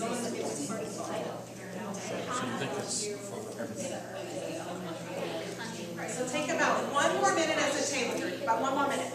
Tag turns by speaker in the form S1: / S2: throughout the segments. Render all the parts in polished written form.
S1: Alright, so take about 1 more minute as a table group, about 1 more minute.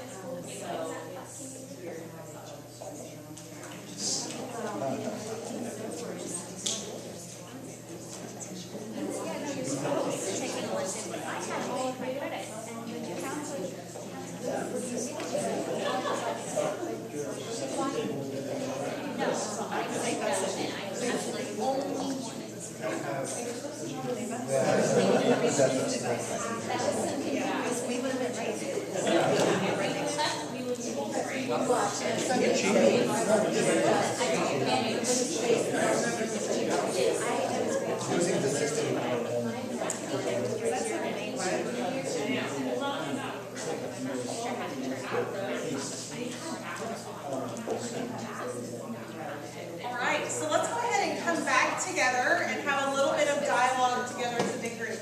S1: Alright, so let's go ahead and come back together and have a little bit of dialogue together as a big group.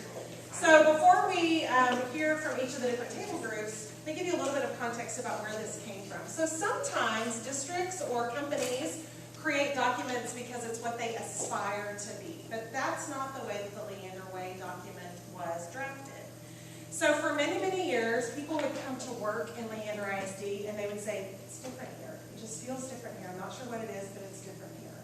S1: So before we hear from each of the different table groups, let me give you a little bit of context about where this came from. So sometimes districts or companies create documents because it's what they aspire to be, but that's not the way that the Leander Way document was drafted. So for many, many years, people would come to work in Leander ISD and they would say, it's different here. It just feels different here. I'm not sure what it is, but it's different here.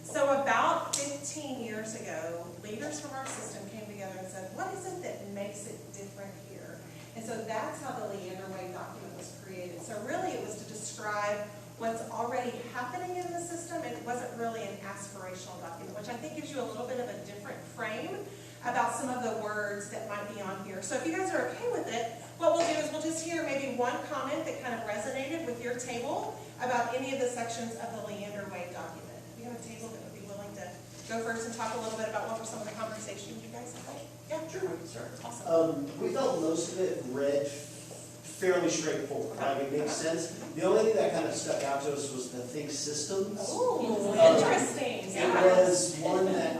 S1: So about 15 years ago, leaders from our system came together and said, what is it that makes it different here? And so that's how the Leander Way document was created. So really it was to describe what's already happening in the system. It wasn't really an aspirational document, which I think gives you a little bit of a different frame about some of the words that might be on here. So if you guys are okay with it, what we'll do is we'll just hear maybe one comment that kind of resonated with your table about any of the sections of the Leander Way document. Do you have a table that would be willing to go first and talk a little bit about what were some of the conversations you guys had? Yeah,
S2: Sure, we can start.
S1: Awesome.
S2: We felt most of it read fairly straightforward. Like it makes sense. The only thing that kind of stuck out to us was the think systems.
S1: Ooh, interesting.
S2: It was one that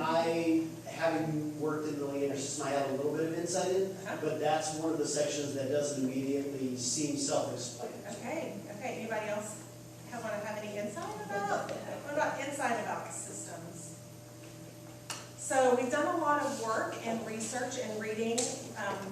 S2: having worked in the Leander system, I had a little bit of insight in, but that's one of the sections that doesn't immediately seem self-explanatory.
S1: Okay. Anybody else want to have any insight about? What about insight about systems? So we've done a lot of work and research and reading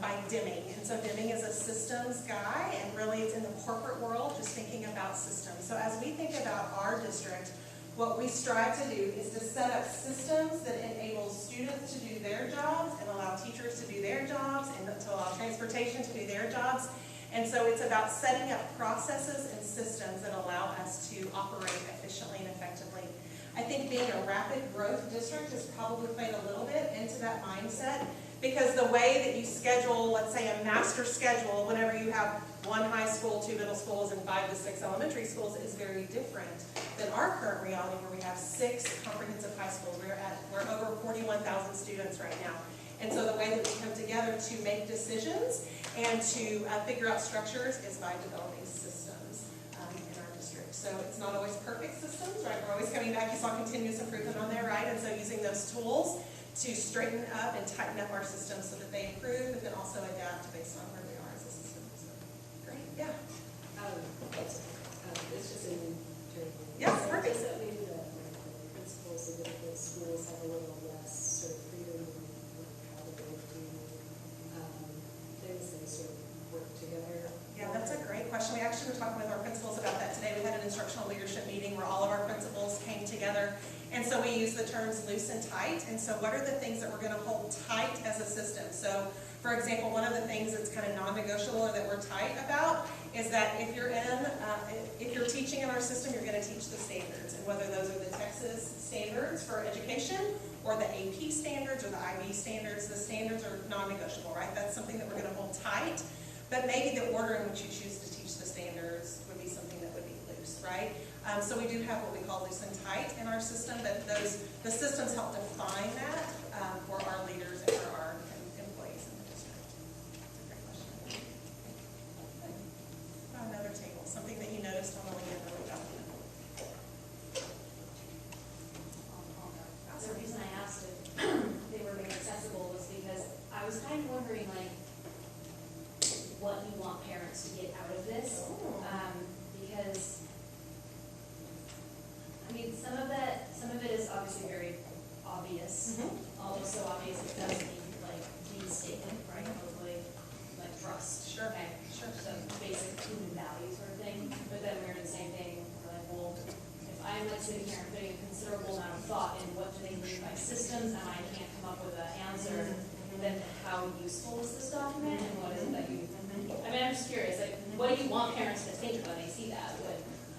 S1: by Deming. And so Deming is a systems guy, and really it's in the corporate world, just thinking about systems. So as we think about our district, what we strive to do is to set up systems that enable students to do their jobs and allow teachers to do their jobs and to allow transportation to do their jobs. And so it's about setting up processes and systems that allow us to operate efficiently and effectively. I think being a rapid growth district has probably played a little bit into that mindset, because the way that you schedule, let's say a master schedule, whenever you have 1 high school, 2 middle schools, and 5 to 6 elementary schools is very different than our current reality where we have 6 comprehensive high schools. We're over 41,000 students right now. And so the way that we come together to make decisions and to figure out structures is by developing systems in our district. So it's not always perfect systems, right? We're always coming back. You saw continuous improvement on there, right? And so using those tools to straighten up and tighten up our systems so that they improve, but then also adapt based on where we are as a system. So, great, yeah.
S3: It's just in
S1: Yeah, perfect.
S3: Just that maybe the principals of the schools have a little less sort of freedom in how they do things, they sort of work together.
S1: Yeah, that's a great question. We actually were talking with our principals about that today. We had an instructional leadership meeting where all of our principals came together. And so we use the terms loose and tight. And so what are the things that we're going to hold tight as a system? So, for example, one of the things that's kind of non-negotiable or that we're tight about is that if you're teaching in our system, you're going to teach the standards. And whether those are the Texas standards for education or the AP standards or the IB standards, the standards are non-negotiable, right? That's something that we're going to hold tight. But maybe the order in which you choose to teach the standards would be something that would be loose, right? So we do have what we call loose and tight in our system, but the systems help define that for our leaders and for our employees in the district. That's a great question. Another table, something that you noticed on the Leander document.
S4: The reason I asked if they were very accessible was because I was kind of wondering, like, what you want parents to get out of this, because I mean, some of it is obviously very obvious, almost so obvious it does need like the statement, right, hopefully, like trust.
S1: Sure.
S4: Okay,
S1: Sure.
S4: so basic human value sort of thing, but then we're in the same thing, we're like, well, if I'm like sitting here and putting a considerable amount of thought in what do they mean by systems, and I can't come up with an answer, then how useful is this document, and what is it that you, I mean, I'm just curious, like, what do you want parents to think when they see that?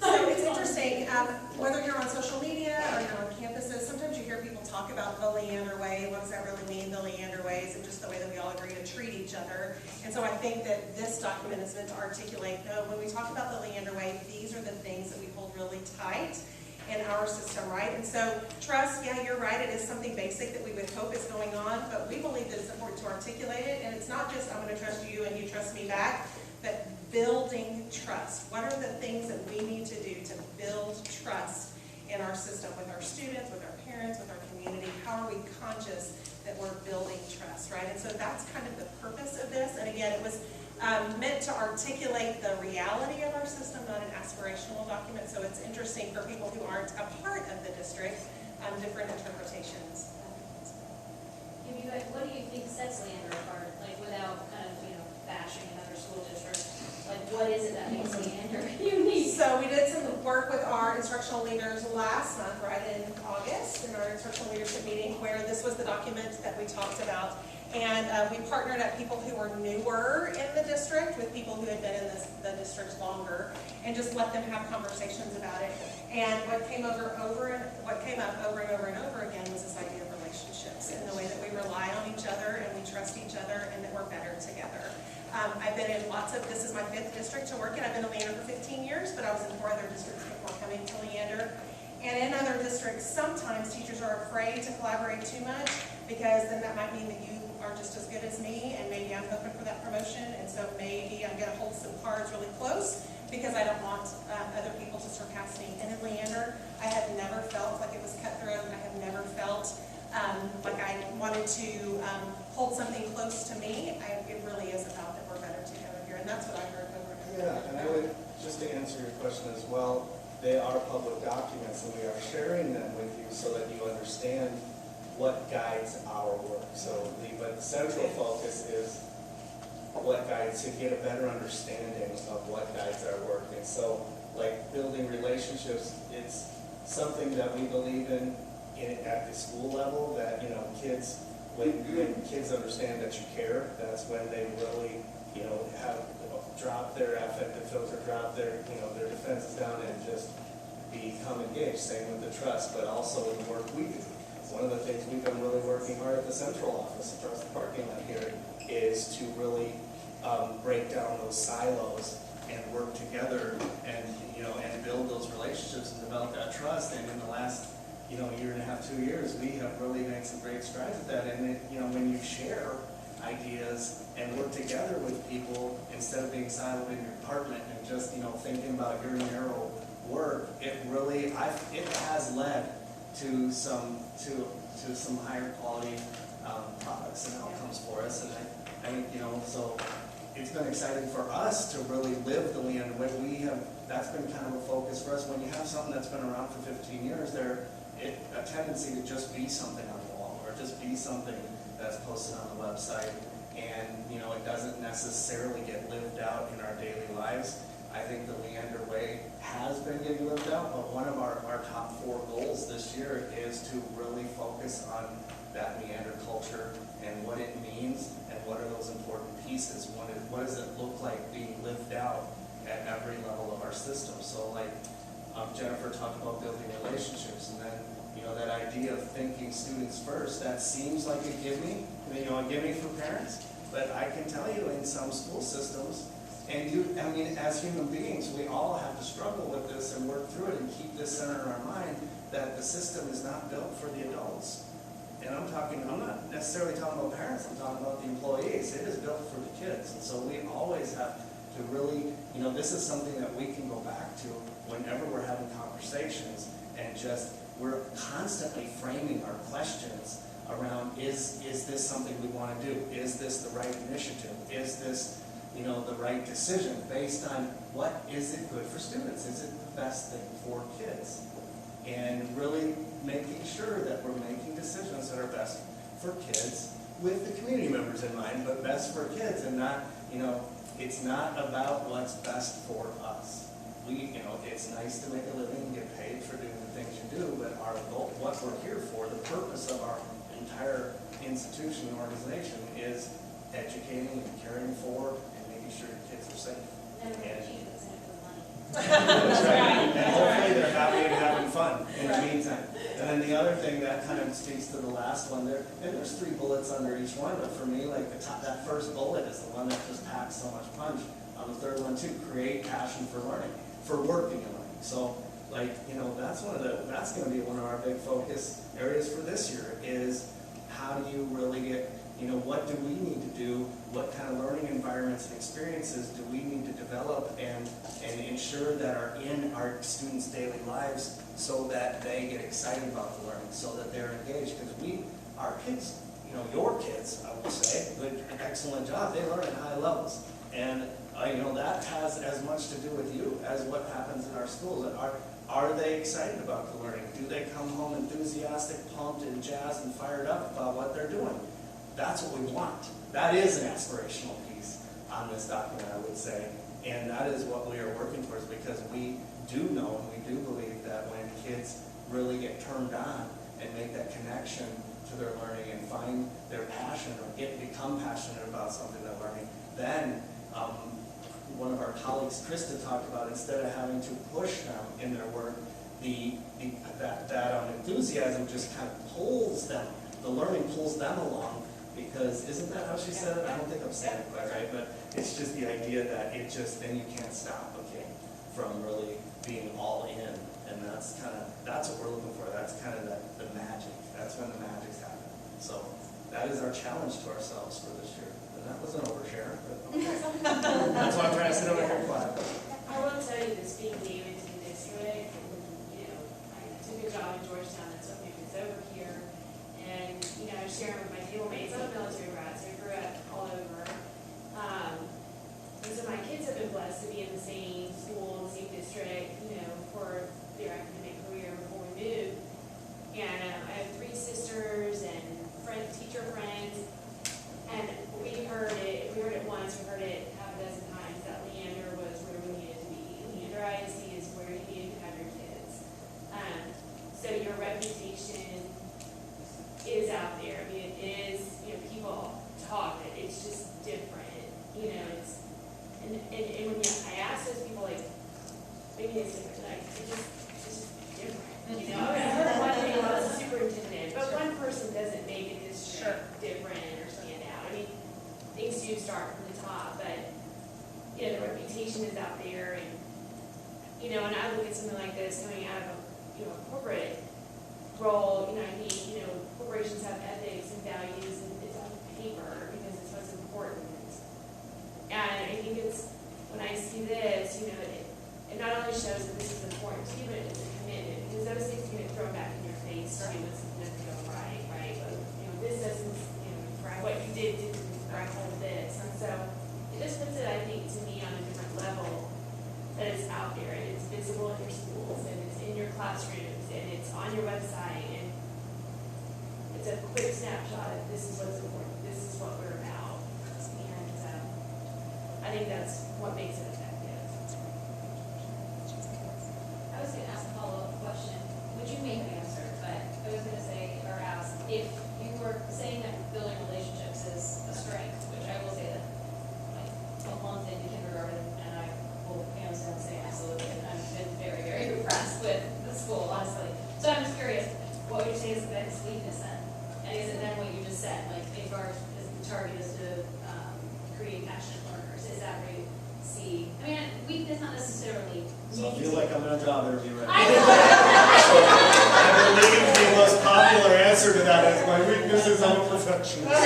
S1: So it's interesting, whether you're on social media or you're on campuses, sometimes you hear people talk about the Leander way. What does that really mean, the Leander way? Is it just the way that we all agree to treat each other? And so I think that this document is meant to articulate, no, when we talk about the Leander way, these are the things that we hold really tight in our system, right? And so trust, yeah, you're right, it is something basic that we would hope is going on, but we believe that it's important to articulate it, and it's not just I'm going to trust you and you trust me back, but building trust. What are the things that we need to do to build trust in our system with our students, with our parents, with our community? How are we conscious that we're building trust, right? And so that's kind of the purpose of this. And again, it was meant to articulate the reality of our system, not an aspirational document. So it's interesting for people who aren't a part of the district, different interpretations.
S4: You guys, what do you think sets Leander apart, like without kind of, bashing another school district? Like, what is it that makes Leander unique?
S1: So we did some work with our instructional leaders last month, right in August, in our instructional leadership meeting, where this was the document that we talked about. And we partnered up people who were newer in the district with people who had been in the district longer, and just let them have conversations about it. And what came up over and over again was this idea of relationships and the way that we rely on each other and we trust each other and that we're better together. I've been in this is my 5th district to work in. I've been in Leander for 15 years, but I was in 4 other districts before coming to Leander. And in other districts, sometimes teachers are afraid to collaborate too much, because then that might mean that you are just as good as me, and maybe I'm hoping for that promotion, and so maybe I'm gonna hold some cards really close because I don't want other people to surpass me. And in Leander, I have never felt like it was cutthroat. I have never felt like I wanted to hold something close to me. It really is about that we're better together here, and that's what I heard over and over.
S5: Yeah, and I would, just to answer your question as well, they are public documents, and we are sharing them with you so that you understand what guides our work. So but the central focus is what guides, to get a better understanding of what guides our work. And so, like building relationships, it's something that we believe in at the school level, that, kids, when kids understand that you care, that's when they really, have drop their affective filter, drop their defenses down, and just become engaged. Same with the trust, but also in the work we do. One of the things we've been really working hard at the central office across the parking lot here is to really break down those silos and work together and build those relationships and develop that trust. And in the last year and a half, 2 years, we have really made some great strides at that. And when you share ideas and work together with people instead of being siloed in your apartment and just thinking about your narrow work, it has led to some higher quality products and outcomes for us. And I think so it's been exciting for us to really live the Leander way. That's been kind of a focus for us. When you have something that's been around for 15 years, a tendency to just be something on the wall, or just be something that's posted on the website, and it doesn't necessarily get lived out in our daily lives. I think the Leander way has been getting lived out, but one of our top 4 goals this year is to really focus on that Leander culture and what it means and what are those important pieces. What does it look like being lived out at every level of our system? So like Jennifer talked about building relationships, and then that idea of thinking students first, that seems like a gimme, a gimme for parents, but I can tell you in some school systems, and as human beings, we all have to struggle with this and work through it and keep this center in our mind, that the system is not built for the adults. And I'm not necessarily talking about parents, I'm talking about the employees. It is built for the kids. And so we always have to really, this is something that we can go back to whenever we're having conversations, and we're constantly framing our questions around, is this something we want to do? Is this the right initiative? Is this the right decision based on what is it good for students? Is it the best thing for kids? and really making sure that we're making decisions that are best for kids with the community members in mind, but best for kids and not, it's not about what's best for us. It's nice to make a living and get paid for doing the things you do, but our goal, what we're here for, the purpose of our entire institution and organization is educating and caring for and making sure your kids are safe.
S4: And we're cheating the same for money.
S5: That's right. And hopefully they're happy and having fun in the
S1: Right.
S5: meantime. And then the other thing that kind of speaks to the last one there, and there's 3 bullets under each one, but for me, like that first bullet is the one that just packs so much punch. On the third one too, create passion for learning, for working and learning. So that's gonna be one of our big focus areas for this year is how do you really get, what do we need to do? What kind of learning environments and experiences do we need to develop and ensure that are in our students' daily lives so that they get excited about the learning, so that they're engaged? Because our kids, your kids, I would say, good, excellent job, they learn at high levels. And that has as much to do with you as what happens in our schools. Are they excited about the learning? Do they come home enthusiastic, pumped, and jazzed, and fired up about what they're doing? That's what we want. That is an aspirational piece on this document, I would say. And that is what we are working towards, because we do know and we do believe that when kids really get turned on and make that connection to their learning and find their passion or become passionate about something they're learning, then one of our colleagues, Krista, talked about instead of having to push them in their work, that enthusiasm just kind of pulls them, the learning pulls them along, because isn't that how she said it? I don't think I'm saying it quite right, but it's just the idea that then you can't stop a kid from really being all in, and that's what we're looking for. That's kind of the magic. That's when the magic's happen. So that is our challenge to ourselves for this year. And that was an overshare, but that's why I'm trying to sit over here quiet.
S6: I will tell you this, being new into the district, I took a job in Georgetown and took me over here. And, I was sharing with my table mates, I'm a military brat, so I grew up all over. And so my kids have been blessed to be in the same school, the same district, for their academic career before we moved. And I have 3 sisters and teacher friends. And we heard it once, we heard it half a dozen times, that Leander was where we needed to be. Leander ISD is where you needed to have your kids. So your reputation is out there. I mean, it is, people talk it, it's just different. And when I ask those people, like, maybe it's different, like, it's just different. I heard one thing about the superintendent, but one person doesn't make a district different or stand out. I mean, things do start from the top, but, the reputation is out there, and, and I look at something like this coming out of a corporate role, I think, corporations have ethics and values, and it's on paper, because it's what's important. And I think when I see this, it not only shows that this is important to you, but it's a commitment, because those things can get thrown back in your face too when something doesn't go right? But, this doesn't, right, what you didn't right hold this. And so it just puts it, I think, to me on a different level, that it's out there, and it's visible in your schools, and it's in your classrooms, and it's on your website, and it's a quick snapshot of this is what's important, this is what we're about. And I think that's what makes it effective.
S4: I was gonna ask a follow-up question, which you may have answered, but I was gonna say, or ask, if you were saying that building relationships is a strength, which I will say that, like, a month into kindergarten, and I will hands down say absolutely, and I've been very, very impressed with the school, honestly. So I'm just curious, what would you say is the biggest weakness then? And is it then what you just said, like, if the target is to create passionate learners, is that where you see, I mean, weakness not necessarily.
S2: So I feel like I'm in a job interview right now.
S4: I know.
S5: I believe the most popular answer to that is my weakness is I'm a perfectionist.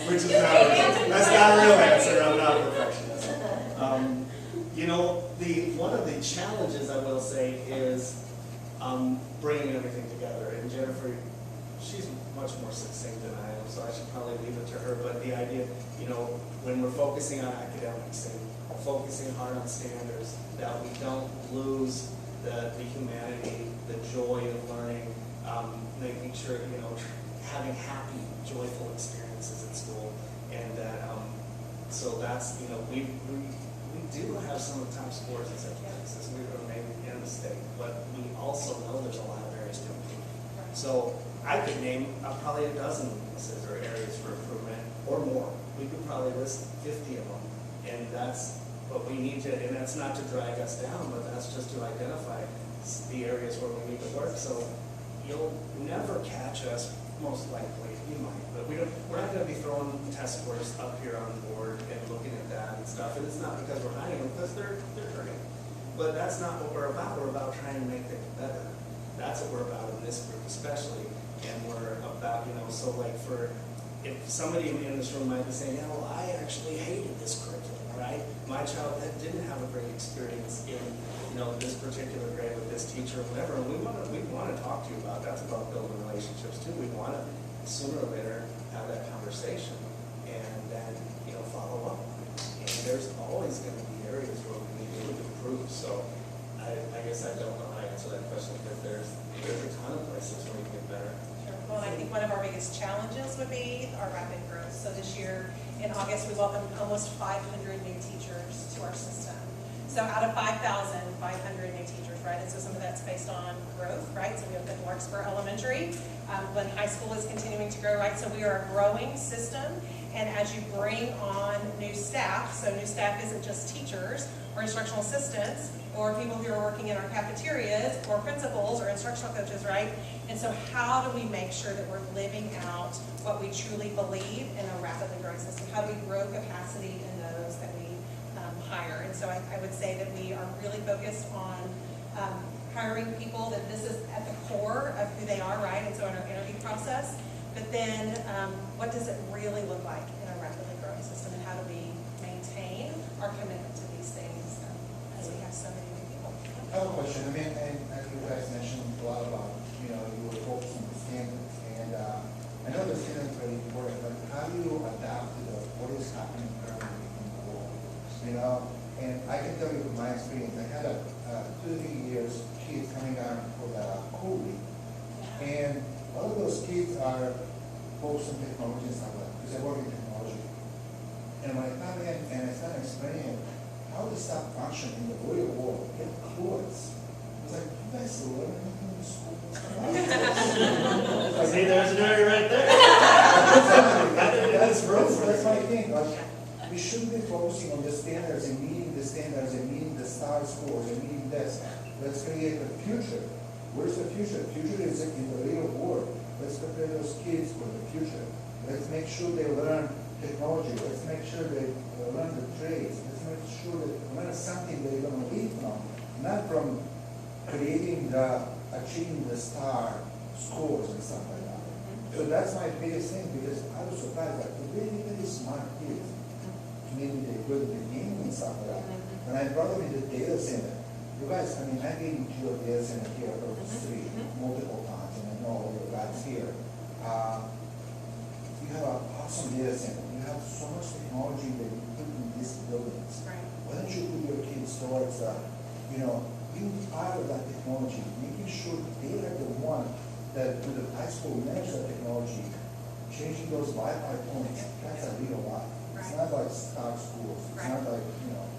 S5: Which is that's not a real answer, I'm not a perfectionist. One of the challenges I will say is bringing everything together. And Jennifer, she's much more succinct than I am, so I should probably leave it to her. But the idea, when we're focusing on academics and focusing hard on standards, that we don't lose the humanity, the joy of learning, making sure, having happy, joyful experiences at school. And that, so that's, we do have some of the top scores in Central Texas, we were maybe in the state, but we also know there's a lot of areas to improve. So I could name probably a dozen weaknesses or areas for improvement or more. We could probably list 50 of them. And that's what we need to, and that's not to drag us down, but that's just to identify the areas where we need to work. So you'll never catch us, most likely, you might, but we're not going to be throwing test scores up here on the board and looking at that and stuff. And it's not because we're hiding them, because they're hurting. But that's not what we're about. We're about trying to make things better. That's what we're about in this group especially. And we're about, so like if somebody in this room might be saying, yeah, well, I actually hated this curriculum, right? My child didn't have a great experience in, this particular grade with this teacher or whatever. And we want to talk to you about, that's about building relationships too. We want to sooner or later have that conversation and then, follow up. And there's always going to be areas where we need to improve. So I guess I don't know how to answer that question because there's a ton of places where we can get better.
S1: Well, and I think one of our biggest challenges would be our rapid growth. So this year, in August, we welcomed almost 500 new teachers to our system. So out of 5,500 new teachers, right? And so some of that's based on growth, right? So we opened Larkspur Elementary. Glen High School is continuing to grow, right? So we are a growing system. And as you bring on new staff, so new staff isn't just teachers or instructional assistants or people who are working in our cafeterias or principals or instructional coaches, right? And so how do we make sure that we're living out what we truly believe in a rapidly growing system? How do we grow capacity in those that we hire? And so I would say that we are really focused on hiring people that this is at the core of who they are, right? And so in our interview process, but then what does it really look like in a rapidly growing system, and how do we maintain our commitment to these things as we have so many new people?
S7: I have a question. And as you guys mentioned a lot about, you were focused on the standards, and I know the standards are very important, but how do you adapt to what is happening currently in the world? And I can tell you from my experience, I had 2 to 3 years kids coming out for the Cool Week, and all of those kids are focused on technology and stuff like that, because I work in technology. And when I come in and I start explaining how this stuff functions in the real world, get clueless. I was like, you guys learn anything in school?
S2: See, there's an area right there.
S7: That's my thing. We should be focusing on the standards and meeting the standards and meeting the star scores and meeting this. Let's create the future. Where's the future? The future is in the real world. Let's prepare those kids for the future. Let's make sure they learn technology. Let's make sure they learn the trades. Let's make sure that they learn something they're going to lead from, not from achieving the star scores and stuff like that. So that's my biggest thing, because I was surprised that the really, really smart kids, maybe they're good at the game and stuff like that. When I brought them in the data center, you guys, I gave you a data center here across the street multiple times, and I know all the guys here. You have an awesome data center. You have so much technology that you put in these buildings.
S1: Right.
S7: Why don't you put your kids towards, being part of that technology, making sure they are the one that with the high school manage that technology, changing those Wi-Fi points. That's a real life. It's
S1: Right.
S7: not like stock schools. It's
S1: Right.
S7: not like,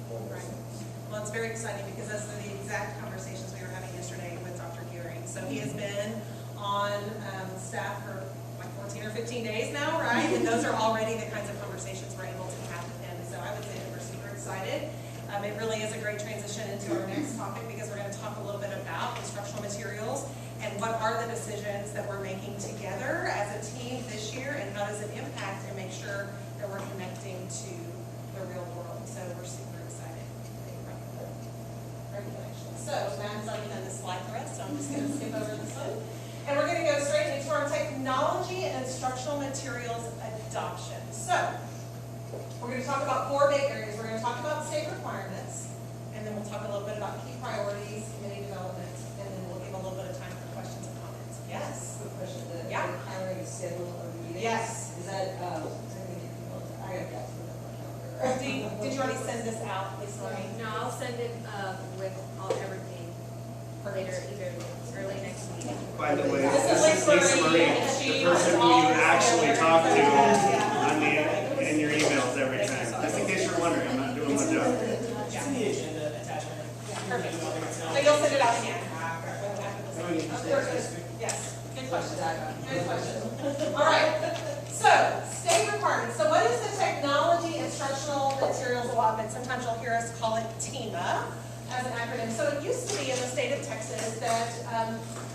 S7: all those
S1: Right.
S7: things.
S1: Well, it's very exciting because those are the exact conversations we were having yesterday with Dr. Gearing. So he has been on staff for like 14 or 15 days now, right? And those are already the kinds of conversations we're able to have with him. So I would say that we're super excited. It really is a great transition into our next topic, because we're going to talk a little bit about instructional materials and what are the decisions that we're making together as a team this year, and how does it impact and make sure that we're connecting to the real world. So we're super excited. Regulations. So Matt has already done this slide for us, so I'm just going to skip over this one. And we're going to go straight into our technology and instructional materials adoption. So we're going to talk about 4 big areas. We're going to talk about state requirements, and then we'll talk a little bit about key priorities, committee development, and then we'll give a little bit of time for questions and comments. Yes?
S8: Quick question, the
S1: Yeah.
S8: hiring schedule of meetings?
S1: Yes.
S8: Is that, I got that for the calendar.
S1: Did you already send this out, Lisa Marie?
S4: No, I'll send it with everything.
S9: By the way,
S1: This is
S9: this is
S1: Lisa
S9: Lisa
S1: Marie,
S9: Marie,
S1: and
S9: the
S1: she
S9: person who you
S1: always
S9: actually
S1: together.
S9: talk to
S1: Yeah.
S9: on the, in your emails every time. Just in case you're wondering, I'm not doing my job.
S10: It's in the agenda attachment.
S1: Perfect. So you'll send it out again. Yes, good question. Good question. All right, so state requirements. So what is the technology instructional materials allotment? Sometimes you'll hear us call it TIMA as an acronym. So it used to be in the state of Texas that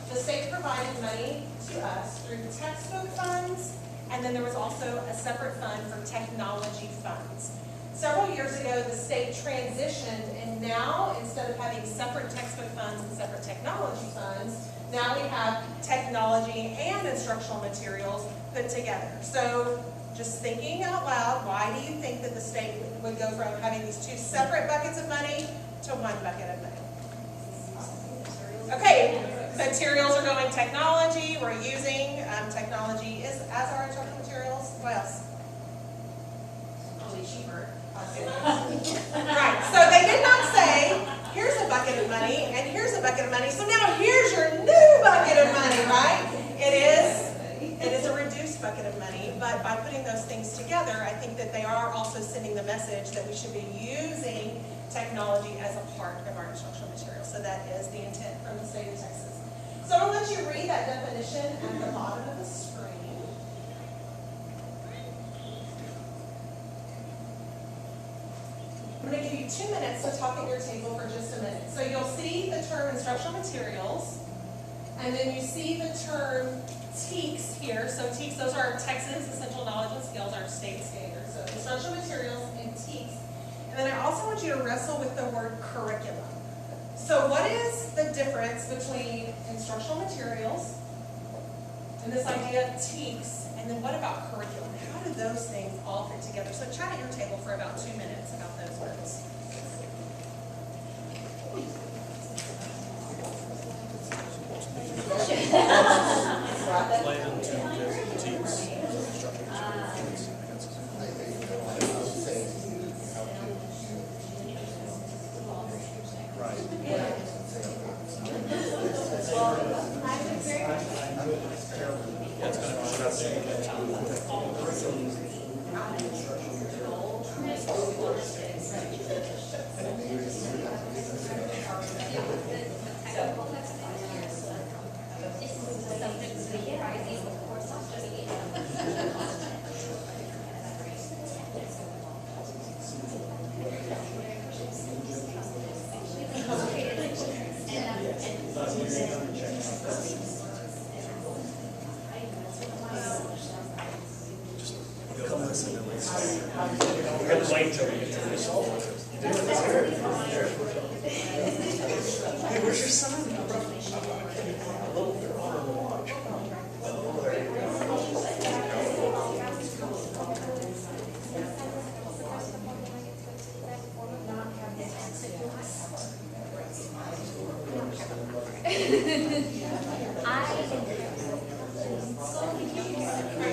S1: the state provided money to us through textbook funds, and then there was also a separate fund for technology funds. Several years ago, the state transitioned, and now, instead of having separate textbook funds and separate technology funds, now we have technology and instructional materials put together. So, just thinking out loud, why do you think that the state would go from having these two separate buckets of money to one bucket of money? Okay, materials are going technology, we're using technology as our instructional materials. What else?
S6: Probably cheaper.
S1: Right, so they did not say, here's a bucket of money, and here's a bucket of money, so now here's your new bucket of money, right? It is a reduced bucket of money, but by putting those things together, I think that they are also sending the message that we should be using technology as a part of our instructional material. So that is the intent from the state of Texas. So I'm going to let you read that definition at the bottom of the screen. I'm going to give you 2 minutes to talk at your table for just a minute. So you'll see the term instructional materials, and then you see the term TEKS here. So TEKS, those are our Texas Essential Knowledge and Skills, our state standards. So instructional materials and TEKS. And then I also want you to wrestle with the word curriculum. So what is the difference between instructional materials and this idea of TEKS, and then what about curriculum? How do those things all fit together? So chat at your table for about 2 minutes about those words.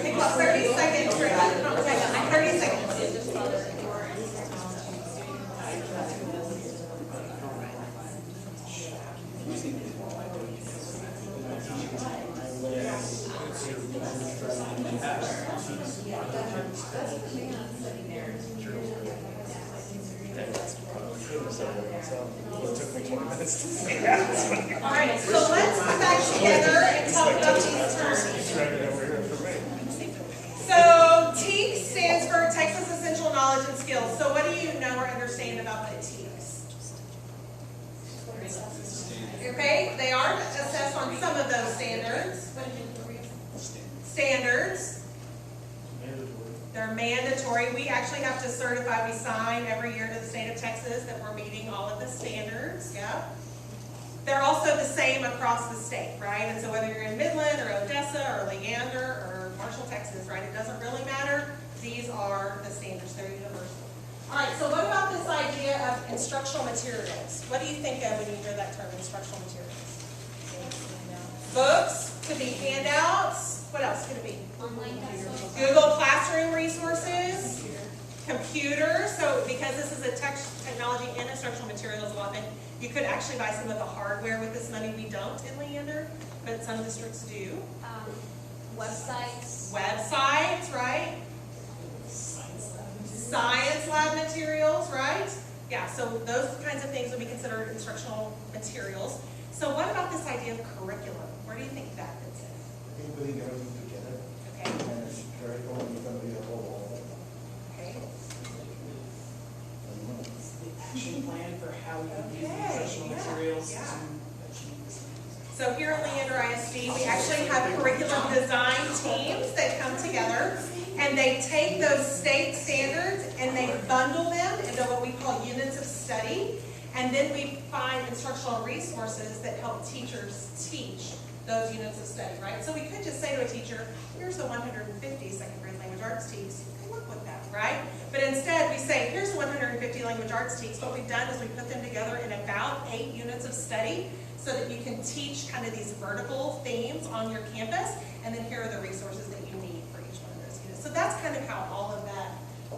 S1: Take about 30 seconds for that. Okay, 30 seconds. All right, so let's come back together and talk about these terms. So TEKS stands for Texas Essential Knowledge and Skills. So what do you know or understand about the TEKS? Okay, they are assessed on some of those standards. Standards. They're mandatory. We actually have to certify, we sign every year to the state of Texas that we're meeting all of the standards, yeah. They're also the same across the state, right? And so whether you're in Midland or Odessa or Leander or Marshall, Texas, right? It doesn't really matter. These are the standards. They're universal. All right, so what about this idea of instructional materials? What do you think of when you hear that term, instructional materials? Books, could be handouts. What else could it be?
S4: Online textbooks.
S1: Google Classroom resources, computers. So because this is a technology and instructional materials allotment, you could actually buy some of the hardware with this money. We don't in Leander, but some some districts do.
S4: Websites.
S1: Websites, right? Science lab materials, right? Yeah, so those kinds of things would be considered instructional materials. So what about this idea of curriculum? Where do you think that fits in?
S7: I think putting everything together,
S1: Okay,
S7: and it's curriculum is gonna be a whole.
S1: okay.
S10: The action plan for how you can use the
S1: Okay,
S10: instructional
S1: yeah,
S10: materials to
S1: yeah.
S10: achieve this.
S1: So here at Leander ISD, we actually have curriculum design teams that come together and they take those state standards and they bundle them into what we call units of study. And then we find instructional resources that help teachers teach those units of study, right? So we could just say to a teacher, here's the 150 second grade language arts teams. Good luck with that, right? But instead we say, here's the 150 language arts teams. What we've done is we put them together in about 8 units of study so that you can teach kind of these vertical themes on your campus. And then here are the resources that you need for each one of those units. So that's kind of how all of that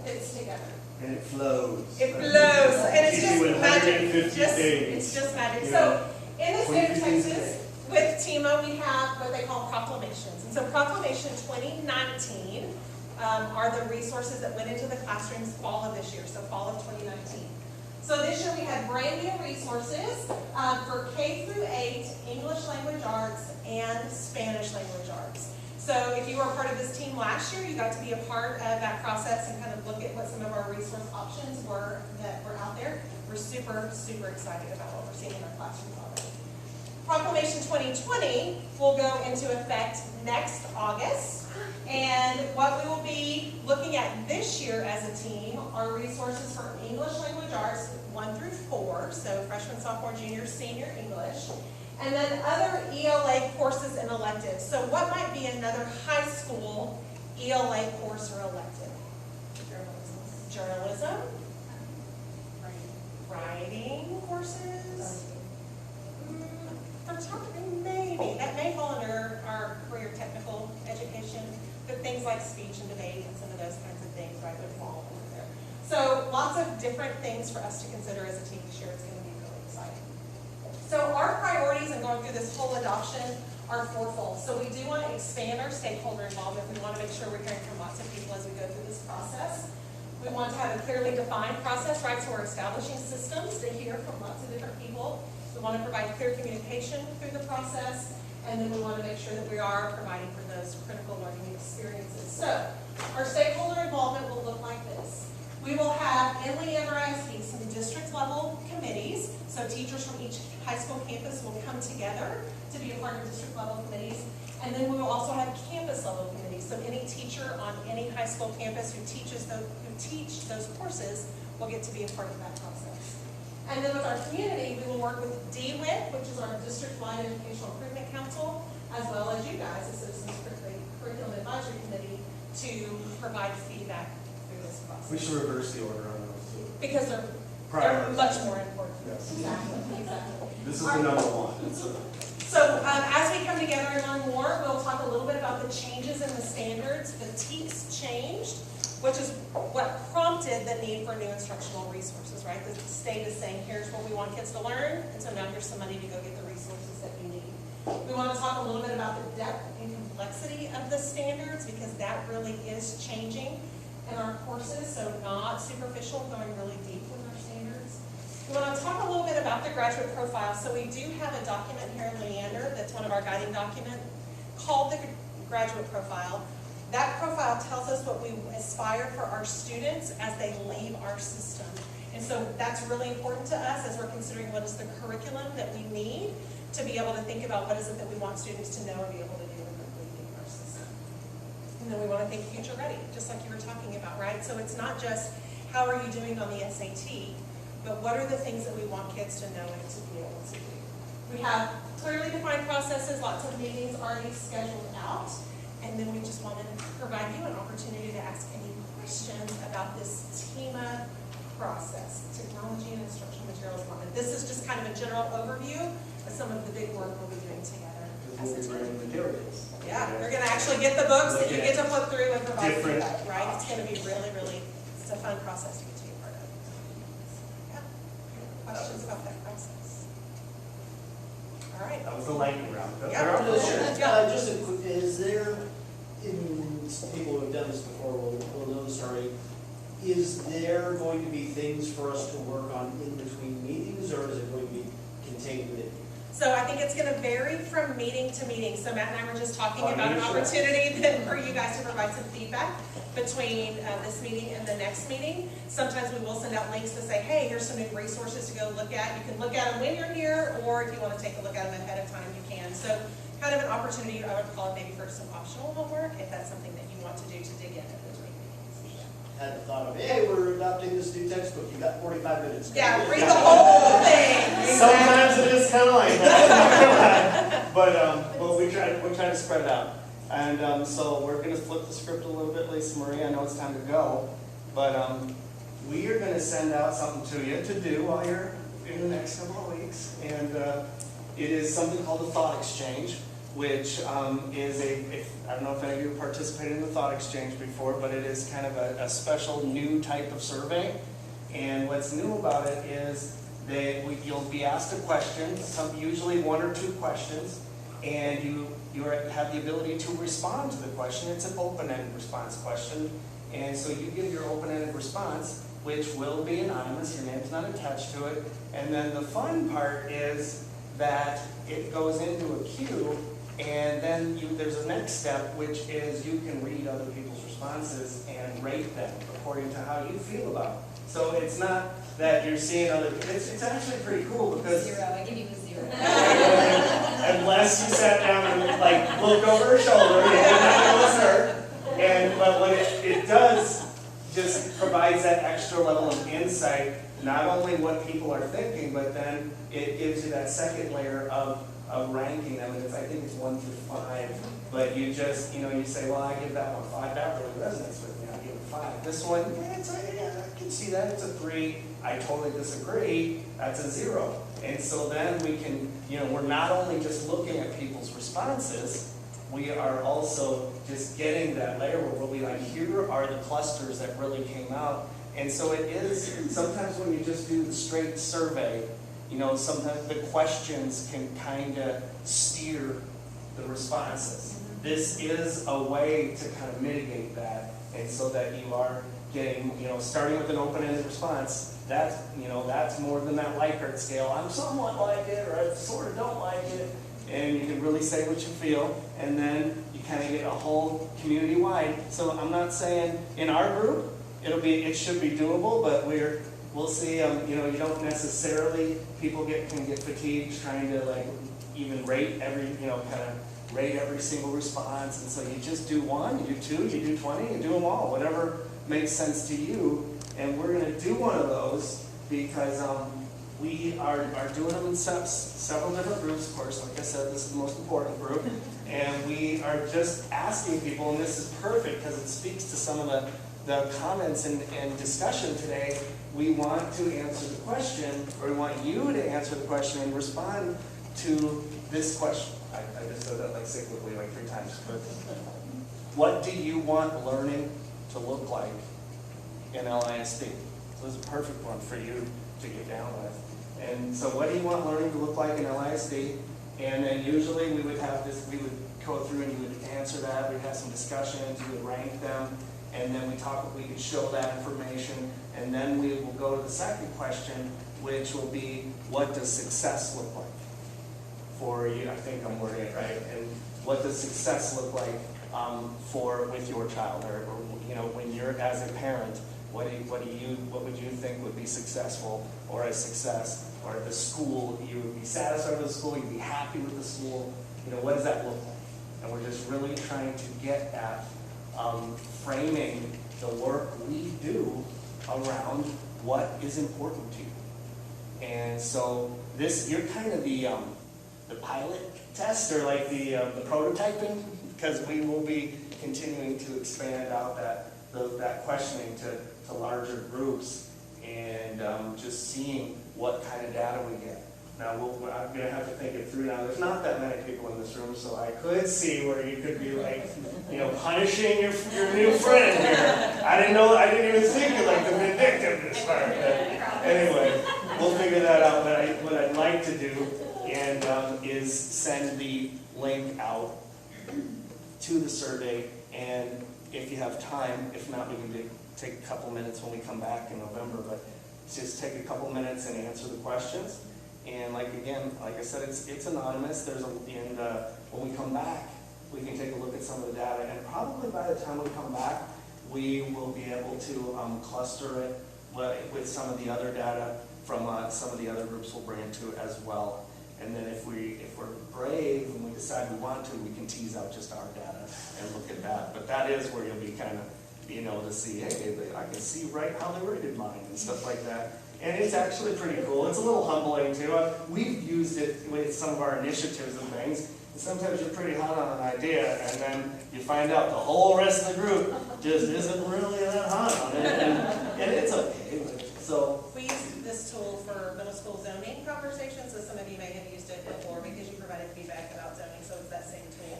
S1: fits together.
S9: And it flows.
S1: It flows, and it's
S9: Easy
S1: just
S9: with
S1: magic.
S9: 150 days.
S1: It's just magic.
S9: You
S1: So,
S9: know,
S1: in the state of
S9: 150
S1: Texas, with TEMA, we have what they call proclamations. And so Proclamation 2019 are the resources that went into the classrooms fall of this year, so fall of 2019. So this year we had brand new resources for K through 8, English language arts, and Spanish language arts. So if you were a part of this team last year, you got to be a part of that process and kind of look at what some of our resource options were that were out there. We're super, super excited about what we're seeing in our classrooms already. Proclamation 2020 will go into effect next August. And what we will be looking at this year as a team are resources for English language arts 1 through 4, so freshman, sophomore, junior, senior English. And then other ELA courses and electives. So what might be another high school ELA course or elective? Journalism. Writing courses. Photography, maybe. That may fall under our career technical education, but things like speech and debate and some of those kinds of things, right, would fall under there. So lots of different things for us to consider as a team this year. It's going to be really exciting. So our priorities in going through this whole adoption are fourfold. So we do want to expand our stakeholder involvement. We want to make sure we're hearing from lots of people as we go through this process. We want to have a clearly defined process, right? So we're establishing systems to hear from lots of different people. We want to provide clear communication through the process. And then we want to make sure that we are providing for those critical learning experiences. So our stakeholder involvement will look like this. We will have in Leander ISD some district level committees. So teachers from each high school campus will come together to be a part of district level committees. And then we will also have campus level committees. So any teacher on any high school campus who teach those courses will get to be a part of that process. And then with our community, we will work with DLIT, which is our district-wide educational improvement council, as well as you guys, the Citizens Curriculum Advisory Committee, to provide feedback through this process.
S9: We should reverse the order on those two.
S1: Because they're
S9: Priorities.
S1: much more important.
S9: Yes.
S1: Exactly.
S9: This is the number one.
S1: So as we come together and learn more, we'll talk a little bit about the changes in the standards. The TEKS changed, which is what prompted the need for new instructional resources, right? The state is saying, here's what we want kids to learn, and so now here's some money to go get the resources that you need. We want to talk a little bit about the depth and complexity of the standards, because that really is changing in our courses, so not superficial, going really deep with our standards. We want to talk a little bit about the graduate profile. So we do have a document here in Leander that's one of our guiding documents called the graduate profile. That profile tells us what we aspire for our students as they leave our system. And so that's really important to us as we're considering what is the curriculum that we need to be able to think about what is it that we want students to know and be able to do when they're leaving our system. And then we want to think future ready, just like you were talking about, right? So it's not just how are you doing on the SAT, but what are the things that we want kids to know and to be able to do. We have clearly defined processes, lots of meetings already scheduled out. And then we just want to provide you an opportunity to ask any questions about this TEMA process, technology and instructional materials development. This is just kind of a general overview of some of the big work we'll be doing together as a team.
S9: Materials.
S1: Yeah, you're going to actually get the books that you get to flip through and provide
S9: Different
S1: feedback, right? It's going to be really, really, it's a fun process to get to be a part of. Yeah. Questions about that process? All All right.
S9: That was the lightning round. But
S1: Yeah.
S9: there are-
S2: No, sure.
S1: Yeah.
S2: Just a quick, is there, people who have done this before will know this already, is there going to be things for us to work on in between meetings, or is it going to be contained within?
S1: So I think it's gonna vary from meeting to meeting. So Matt and I were just talking
S9: Oh,
S1: about an
S9: sure.
S1: opportunity then for you guys to provide some feedback between this meeting and the next meeting. Sometimes we will send out links to say, hey, here's some new resources to go look at. You can look at them when you're here, or if you wanna take a look at them ahead of time, you can. So kind of an opportunity, I would call it maybe for some optional homework, if that's something that you want to do to dig in between meetings.
S2: Had the thought of, hey, we're adopting this new textbook, you got 45 minutes.
S1: Yeah, read the whole thing.
S9: Sometimes it is kind of like that. But we try to spread it out. And so we're going to flip the script a little bit, Lisa Marie. I know it's time to go. But we are going to send out something to you to do while you're in the next couple of weeks. And it is something called the Thought Exchange, which is I don't know if any of you have participated in the Thought Exchange before, but it is kind of a special new type of survey. And what's new about it is that you'll be asked a question, usually one or two questions, and you have the ability to respond to the question. It's an open-ended response question, and so you give your open-ended response, which will be anonymous, your name's not attached to it, and then the fun part is that it goes into a queue, and then there's a next step, which is you can read other people's responses and rate them according to how you feel about it. So it's not that you're seeing other, it's actually pretty cool because
S8: Zero, I give you a 0.
S9: unless you sat down and like looked over her shoulder, you did not know it was her. But what it does just provides that extra level of insight, not only what people are thinking, but then it gives you that second layer of ranking them. And I think it's 1 through 5. But you just, you say, well, I give that one 5. That really resonates with me. I give it 5. This one, yeah, I can see that. It's a 3. I totally disagree. That's a 0. And so then we can, we're not only just looking at people's responses, we are also just getting that layer where we'll be like, here are the clusters that really came out. And so it is, sometimes when you just do the straight survey, sometimes the questions can kind of steer the responses. This is a way to kind of mitigate that, and so that you are getting, starting with an open-ended response, that's more than that Likert scale. I'm somewhat like it, or I sort of don't like it, and you can really say what you feel, and then you kind of get a whole community-wide. So I'm not saying in our group, it should be doable, but we'll see, you don't necessarily, people can get fatigued trying to like even rate every, rate every single response, and so you just do 1, you do 2, you do 20, you do them all, whatever makes sense to you. And we're going to do one of those because we are doing them in several different groups. Of course, like I said, this is the most important group, and we are just asking people, and this is perfect because it speaks to some of the comments and discussion today. We want to answer the question, or we want you to answer the question and respond to this question. I just said that like cyclically like 3 times. But what do you want learning to look like in LISD? So this is a perfect one for you to get down with. And so what do you want learning to look like in LISD? And then usually we would have this, we would go through and you would answer that, we'd have some discussions, we would rank them, and then we could show that information, and then we will go to the second question, which will be, what does success look like for you? I think I'm wording it right. And what does success look like with your child, or when you're as a parent, what would you think would be successful, or a success, or at the school, you would be satisfied with the school, you'd be happy with the school, what does that look like? And we're just really trying to get at framing the work we do around what is important to you. And so you're kind of the pilot test, or like the prototyping, because we will be continuing to expand out that questioning to larger groups, and just seeing what kind of data we get. Now, I'm going to have to think it through now. There's not that many people in this room, so I could see where you could be like, punishing your new friend here. I didn't even think of like the vindictiveness part. But anyway, we'll figure that out. But what I'd like to do, and them is send the link out to the survey, and if you have time, if not, we can take a couple minutes when we come back in November, but just take a couple minutes and answer the questions. And like I said, it's anonymous. And when we come back, we can take a look at some of the data, and probably by the time we come back, we will be able to cluster it with some of the other data from some of the other groups we'll bring it to as well. And then if we're brave and we decide we want to, we can tease out just our data and look at that. But that is where you'll be kind of being able to see, hey, I can see right how they rated mine and stuff like that. And it's actually pretty cool. It's a little humbling too. We've used it with some of our initiatives and things. And sometimes you're pretty hot on an idea, and then you find out the whole rest of the group just isn't really that hot on it. And it's okay. So
S1: We use this tool for middle school zoning conversations, so some of you may have used it before because you provided feedback about zoning, so it's that same tool.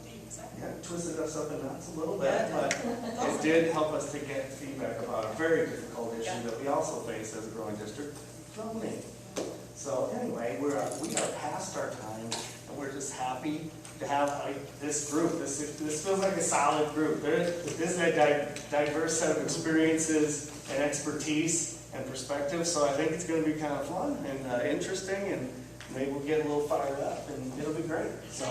S1: Okay, excited.
S9: yeah, it twisted us up in knots a little bit,
S1: Yeah,
S9: but
S1: Awesome.
S9: it did help us to get feedback about a very difficult issue that we also face as a growing district, zoning. So anyway, we are past our time, and we're just happy to have this group. This feels like a solid group. This is a diverse set of experiences and expertise and perspective, so I think it's going to be kind of fun and interesting, and maybe we'll get a little fired up, and it'll be great. So.